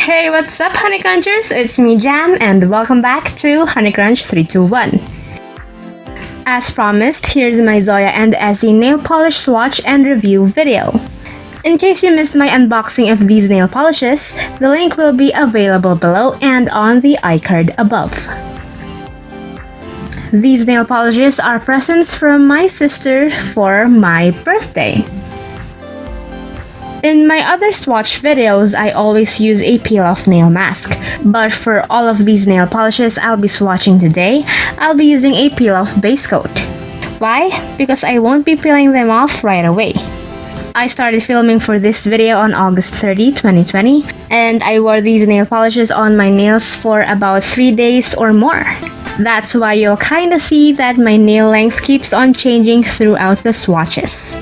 Hey, what's up, honeycrunchers? It's me, Jham, and welcome back to honeycrunch321. As promised, here's my ZOYA and Essie nail polish swatch and review video. In case you missed my unboxing of these nail polishes, the link will be available below and on the iCard above. These nail polishes are presents from my sister for my birthday. In my other swatch videos, I always use a peel-off nail mask, but for all of these nail polishes I'll be swatching today, I'll be using a peel-off base coat. Why? Because I won't be peeling them off right away. I started filming for this video on August 30, 2020, and I wore these nail polishes on my nails for about 3 days or more. That's why you'll kinda see that my nail length keeps on changing throughout the swatches.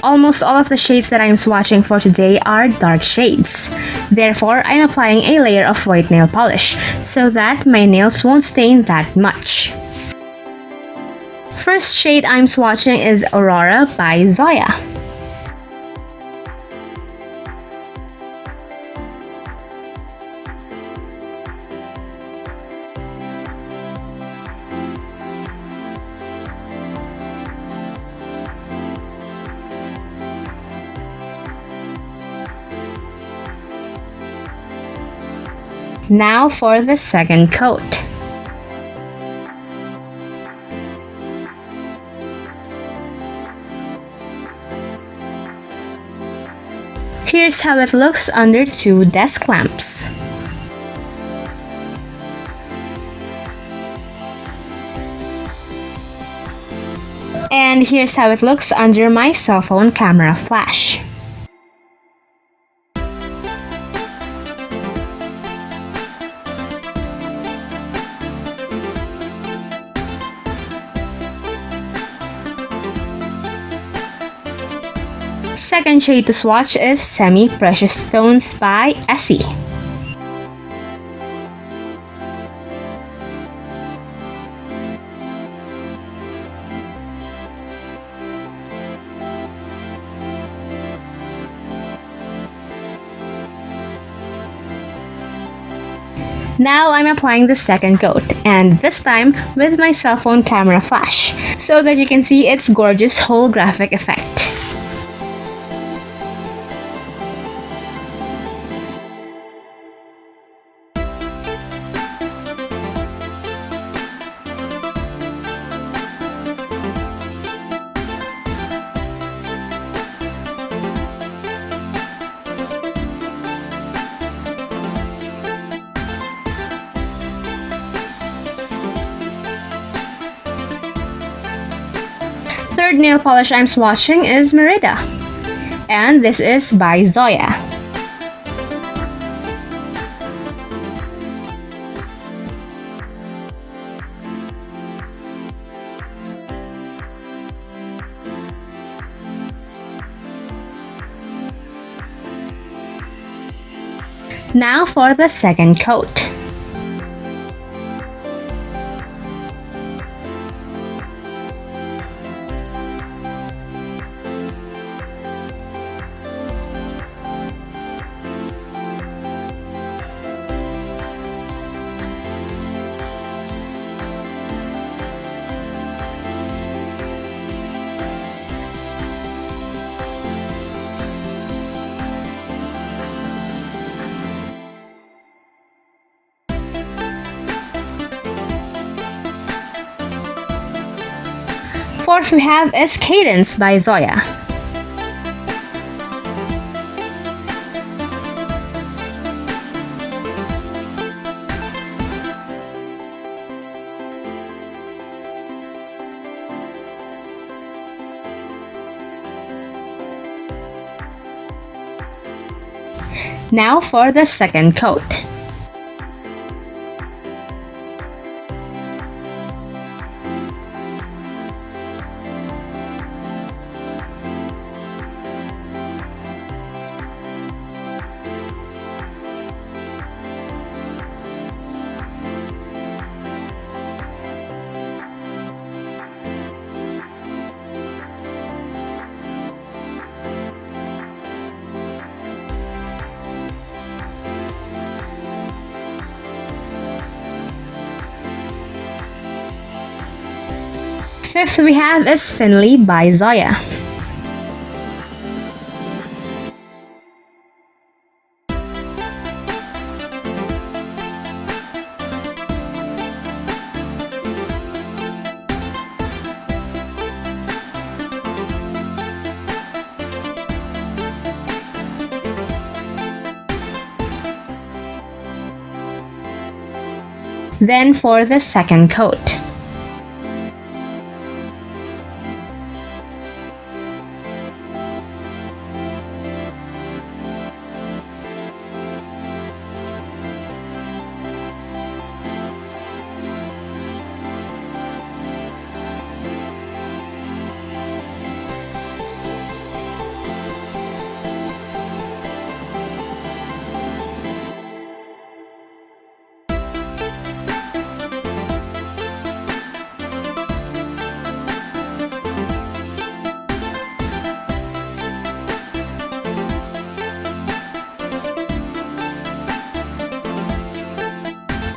Almost all of the shades that I'm swatching for today are dark shades. Therefore, I'm applying a layer of white nail polish so that my nails won't stain that much. First shade I'm swatching is Aurora by ZOYA. Now for the second coat. Here's how it looks under 2 desk lamps. And here's how it looks under my cell phone camera flash. Second shade to swatch is Semi Precious Stones by Essie. Now I'm applying the second coat, and this time with my cell phone camera flash, so that you can see its gorgeous holographic effect. Third nail polish I'm swatching is Merida, and this is by ZOYA. Now for the second coat. Fourth we have is Cadence by ZOYA. Now for the second coat. Fifth we have is Finley by ZOYA. Then for the second coat.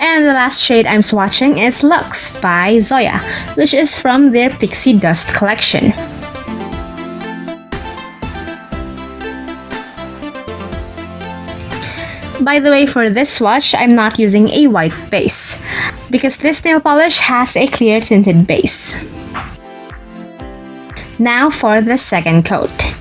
And the last shade I'm swatching is Luxe by ZOYA, which is from their Pixie Dust collection. By the way, for this swatch, I'm not using a white base, because this nail polish has a clear tinted base. Now for the second coat.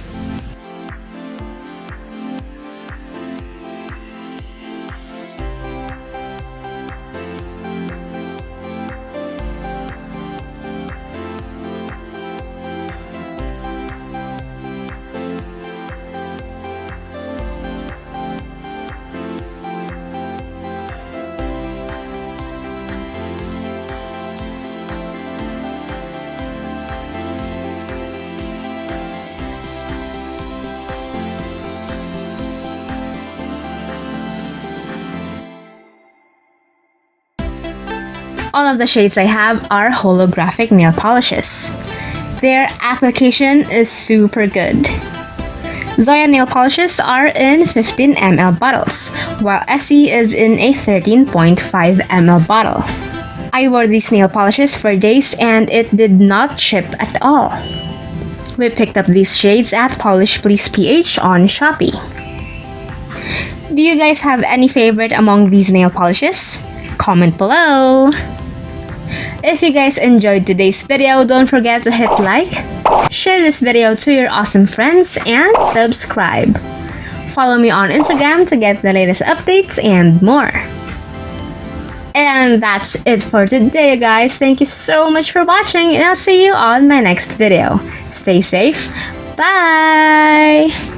All of the shades I have are holographic nail polishes. Their application is super good. ZOYA nail polishes are in 15 ml bottles, while Essie is in a 13.5 ml bottle. I wore these nail polishes for days and it did not chip at all. We picked up these shades at Polish Please PH on Shopee. Do you guys have any favorite among these nail polishes? Comment below! If you guys enjoyed today's video, don't forget to hit like, share this video to your awesome friends, and subscribe. Follow me on Instagram to get the latest updates and more. And that's it for today, guys. Thank you so much for watching, and I'll see you on my next video. Stay safe. Bye!